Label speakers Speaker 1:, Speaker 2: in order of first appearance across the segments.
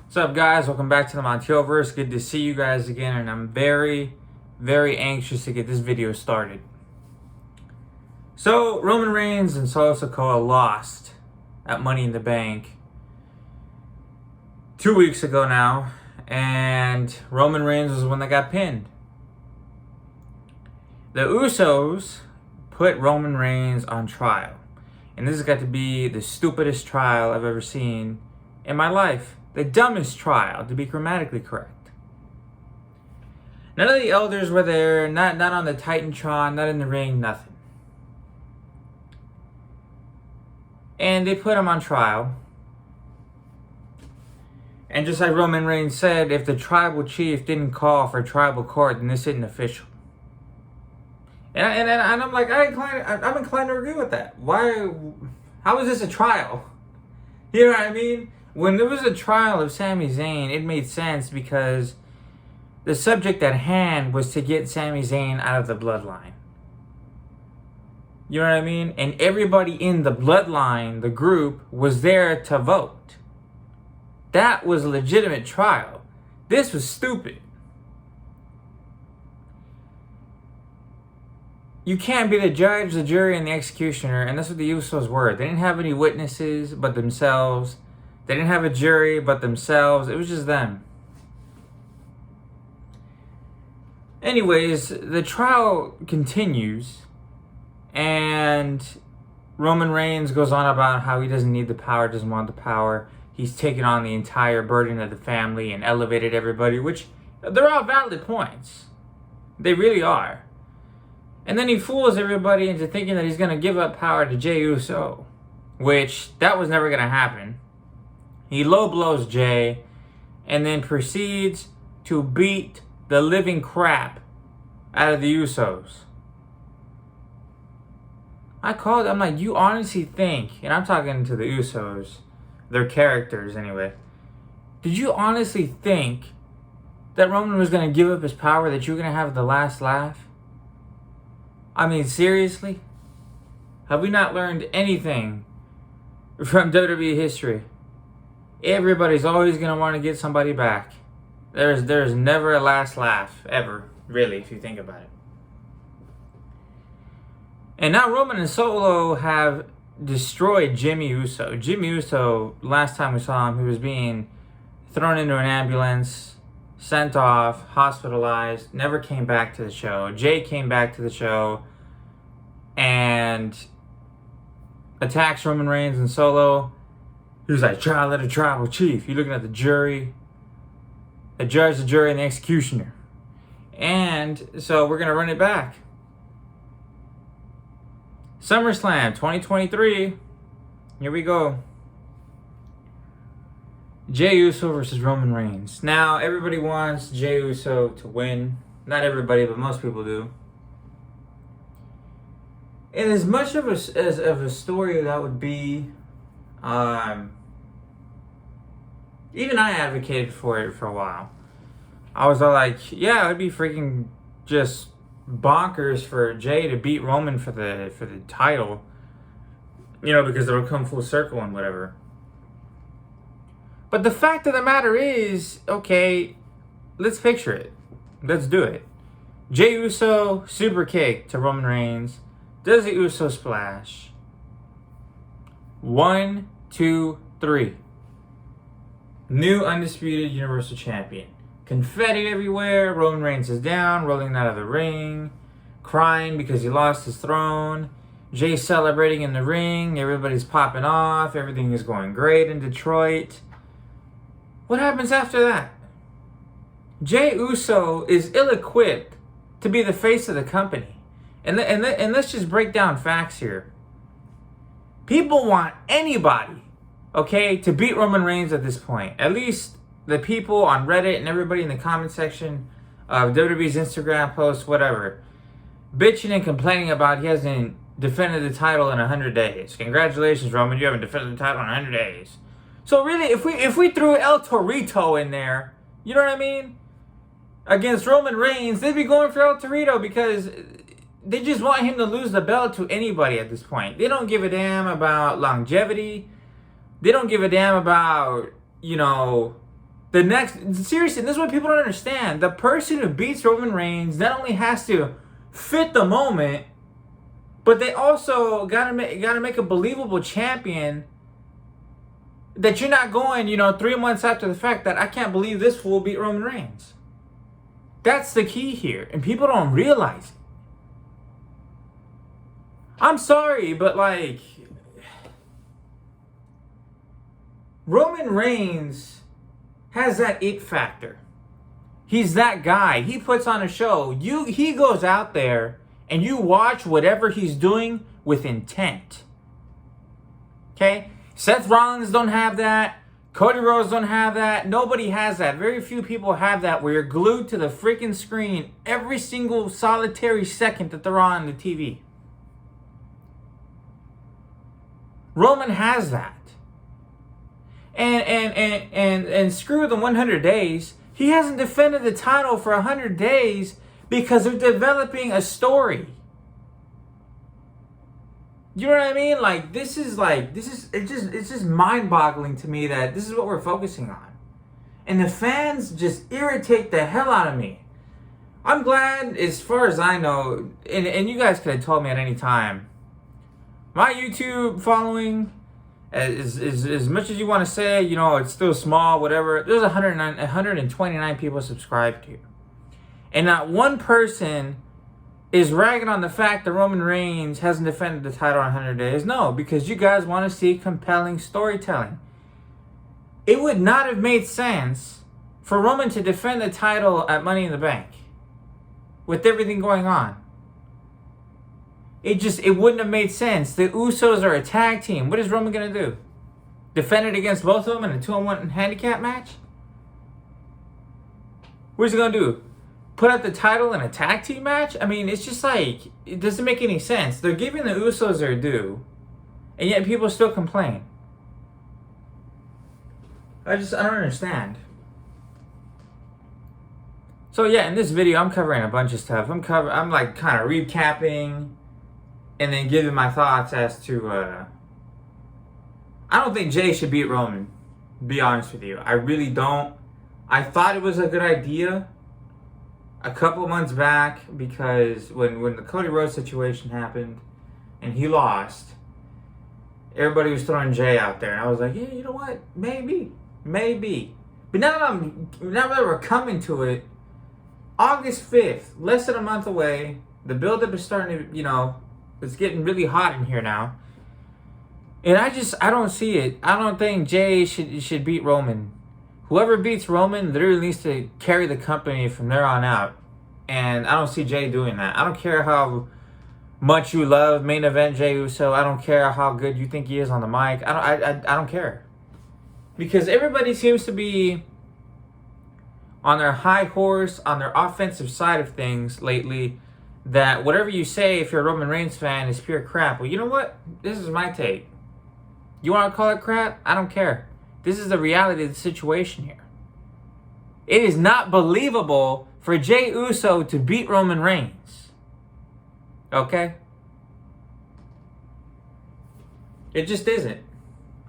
Speaker 1: What's up, guys? Welcome back to the Monteilverse. Good to see you guys again, and I'm very, very anxious to get this video started. So, Roman Reigns and Solo Sikoa lost at Money in the Bank 2 weeks ago now, and Roman Reigns was the one that got pinned. The Usos put Roman Reigns on trial, and this has got to be the stupidest trial I've ever seen in my life. The dumbest trial, to be grammatically correct. None of the elders were there, not on the Titantron, not in the ring, nothing. And they put him on trial. And just like Roman Reigns said, if the tribal chief didn't call for tribal court, then this isn't official. And I'm like, I'm inclined to agree with that. Why? How is this a trial? You know what I mean? When there was a trial of Sami Zayn, it made sense because the subject at hand was to get Sami Zayn out of the bloodline. You know what I mean? And everybody in the bloodline, the group, was there to vote. That was a legitimate trial. This was stupid. You can't be the judge, the jury, and the executioner, and that's what the Usos were. They didn't have any witnesses but themselves. They didn't have a jury but themselves. It was just them. Anyways, the trial continues, and Roman Reigns goes on about how he doesn't need the power, doesn't want the power. He's taken on the entire burden of the family and elevated everybody, which they're all valid points. They really are. And then he fools everybody into thinking that he's going to give up power to Jey Uso, which that was never going to happen. He low blows Jey and then proceeds to beat the living crap out of the Usos. I'm like, you honestly think, and I'm talking to the Usos, their characters anyway, did you honestly think that Roman was going to give up his power, that you were going to have the last laugh? I mean, seriously? Have we not learned anything from WWE history? Everybody's always going to want to get somebody back. There's never a last laugh, ever, really, if you think about it. And now Roman and Solo have destroyed Jey Uso. Jey Uso, last time we saw him, he was being thrown into an ambulance, sent off, hospitalized, never came back to the show. Jey came back to the show and attacks Roman Reigns and Solo. He was like, trial of the tribal chief. You're looking at the jury, the judge, the jury, and the executioner. And so we're going to run it back. SummerSlam 2023. Here we go. Jey Uso versus Roman Reigns. Now, everybody wants Jey Uso to win. Not everybody, but most people do. And as much of a story that would be, even I advocated for it for a while. I was all like, yeah, it'd be freaking just bonkers for Jey to beat Roman for the title, you know, because it'll come full circle and whatever. But the fact of the matter is, okay, let's picture it. Let's do it. Jey Uso super kick to Roman Reigns. Does the Uso splash? 1, 2, 3. New undisputed Universal Champion. Confetti everywhere. Roman Reigns is down, rolling out of the ring, crying because he lost his throne. Jey celebrating in the ring. Everybody's popping off. Everything is going great in Detroit. What happens after that? Jey Uso is ill-equipped to be the face of the company. And let's just break down facts here. People want anybody, okay, to beat Roman Reigns at this point. At least the people on Reddit and everybody in the comment section of WWE's Instagram posts, whatever, bitching and complaining about he hasn't defended the title in 100 days. Congratulations, Roman, you haven't defended the title in 100 days. So really, if we threw El Torito in there, you know what I mean, against Roman Reigns, they'd be going for El Torito because they just want him to lose the belt to anybody at this point. They don't give a damn about longevity. They don't give a damn about, you know, Seriously, this is what people don't understand. The person who beats Roman Reigns not only has to fit the moment, but they also gotta make a believable champion that you're not going, 3 months after the fact that I can't believe this fool beat Roman Reigns. That's the key here, and people don't realize it. I'm sorry, but Roman Reigns has that it factor. He's that guy. He puts on a show. He goes out there and you watch whatever he's doing with intent. Okay? Seth Rollins don't have that. Cody Rhodes don't have that. Nobody has that. Very few people have that where you're glued to the freaking screen every single solitary second that they're on the TV. Roman has that. And screw the 100 days. He hasn't defended the title for 100 days because they're developing a story. You know what I mean? It's just mind-boggling to me that this is what we're focusing on. And the fans just irritate the hell out of me. I'm glad, as far as I know, and you guys could have told me at any time, my YouTube following, as much as you want to say, it's still small, whatever. There's 129 people subscribed here. And not one person is ragging on the fact that Roman Reigns hasn't defended the title in 100 days. No, because you guys want to see compelling storytelling. It would not have made sense for Roman to defend the title at Money in the Bank with everything going on. It wouldn't have made sense. The Usos are a tag team. What is Roman going to do? Defend it against both of them in a 2-on-1 handicap match? What's he going to do? Put up the title in a tag team match? I mean, it's just it doesn't make any sense. They're giving the Usos their due, and yet people still complain. I don't understand. So yeah, in this video, I'm covering a bunch of stuff. I'm kind of recapping, and then giving my thoughts as to, I don't think Jey should beat Roman, to be honest with you. I really don't. I thought it was a good idea a couple months back because when the Cody Rhodes situation happened and he lost, everybody was throwing Jey out there. And I was like, yeah, you know what? Maybe. But now that we're coming to it, August 5th, less than a month away, the build-up is starting to, it's getting really hot in here now. And I don't see it. I don't think Jey should beat Roman. Whoever beats Roman literally needs to carry the company from there on out. And I don't see Jey doing that. I don't care how much you love main event Jey Uso. I don't care how good you think he is on the mic. I don't care. Because everybody seems to be on their high horse, on their offensive side of things lately, that whatever you say, if you're a Roman Reigns fan, is pure crap. Well, you know what? This is my take. You want to call it crap? I don't care. This is the reality of the situation here. It is not believable for Jey Uso to beat Roman Reigns. Okay? It just isn't.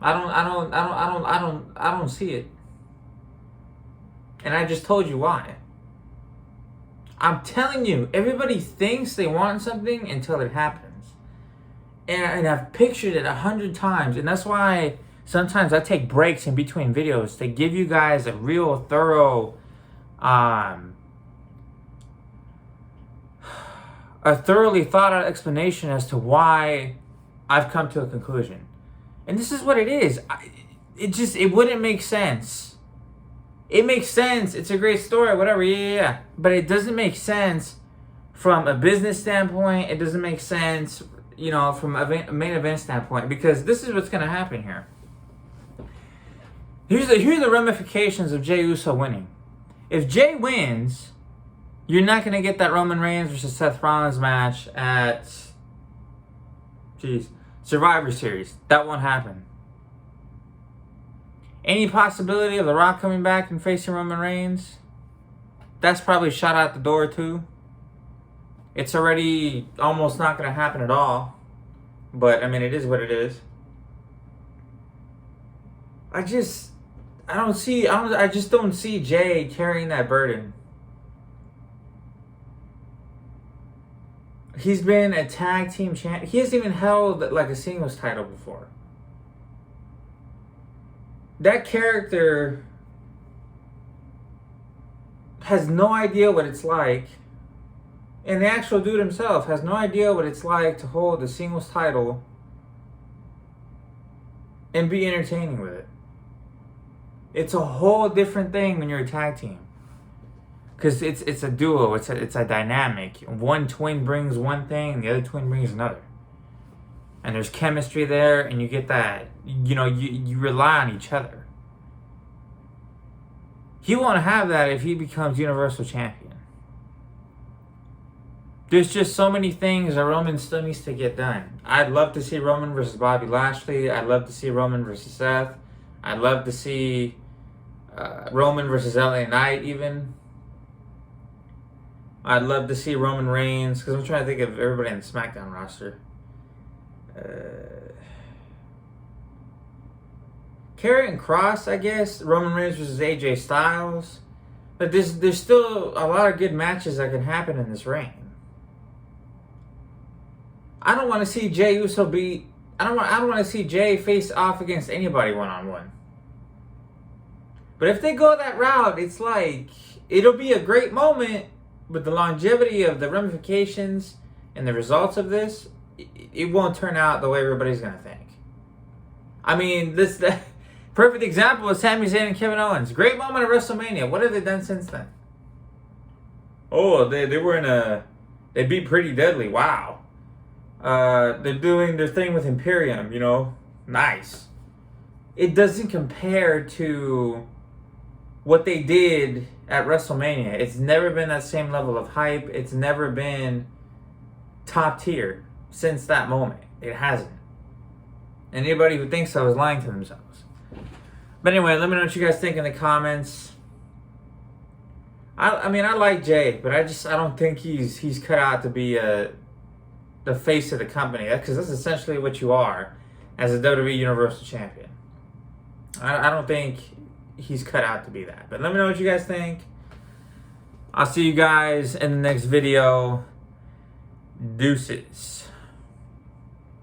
Speaker 1: I don't see it. And I just told you why. I'm telling you, everybody thinks they want something until it happens. And I've pictured it 100 times. And that's why sometimes I take breaks in between videos to give you guys a real thorough, a thoroughly thought out explanation as to why I've come to a conclusion. And this is what it is. It wouldn't make sense. It makes sense. It's a great story, whatever. Yeah. But it doesn't make sense from a business standpoint. It doesn't make sense, from a main event standpoint. Because this is what's going to happen here. Here's the ramifications of Jey Uso winning. If Jey wins, you're not going to get that Roman Reigns versus Seth Rollins match at Survivor Series. That won't happen. Any possibility of The Rock coming back and facing Roman Reigns? That's probably shot out the door too. It's already almost not going to happen at all. But, it is what it is. I just don't see Jey carrying that burden. He's been a tag team champ. He hasn't even held like a singles title before. That character has no idea what it's like. And the actual dude himself has no idea what it's like to hold a singles title and be entertaining with it. It's a whole different thing when you're a tag team. Because it's a duo, it's a dynamic. One twin brings one thing, the other twin brings another. And there's chemistry there, and you get that, you rely on each other. He won't have that if he becomes Universal Champion. There's just so many things that Roman still needs to get done. I'd love to see Roman versus Bobby Lashley. I'd love to see Roman versus Seth. I'd love to see Roman versus LA Knight even. I'd love to see Roman Reigns, because I'm trying to think of everybody in the SmackDown roster. Karrion Kross, I guess. Roman Reigns versus AJ Styles. But there's still a lot of good matches that can happen in this reign. I don't want to see Jey Uso beat. I don't want to see Jey face off against anybody one-on-one. But if they go that route, it's like it'll be a great moment. But the longevity of the ramifications and the results of this, it won't turn out the way everybody's going to think. I mean, the perfect example is Sami Zayn and Kevin Owens. Great moment at WrestleMania. What have they done since then? Oh, they beat Pretty Deadly. Wow. They're doing their thing with Imperium, Nice. It doesn't compare to what they did at WrestleMania. It's never been that same level of hype. It's never been top tier since that moment. It hasn't. And anybody who thinks so is lying to themselves. But anyway, let me know what you guys think in the comments. I mean, I like Jey, but I don't think he's cut out to be the face of the company. Because that's essentially what you are as a WWE Universal Champion. I don't think he's cut out to be that. But let me know what you guys think. I'll see you guys in the next video. Deuces.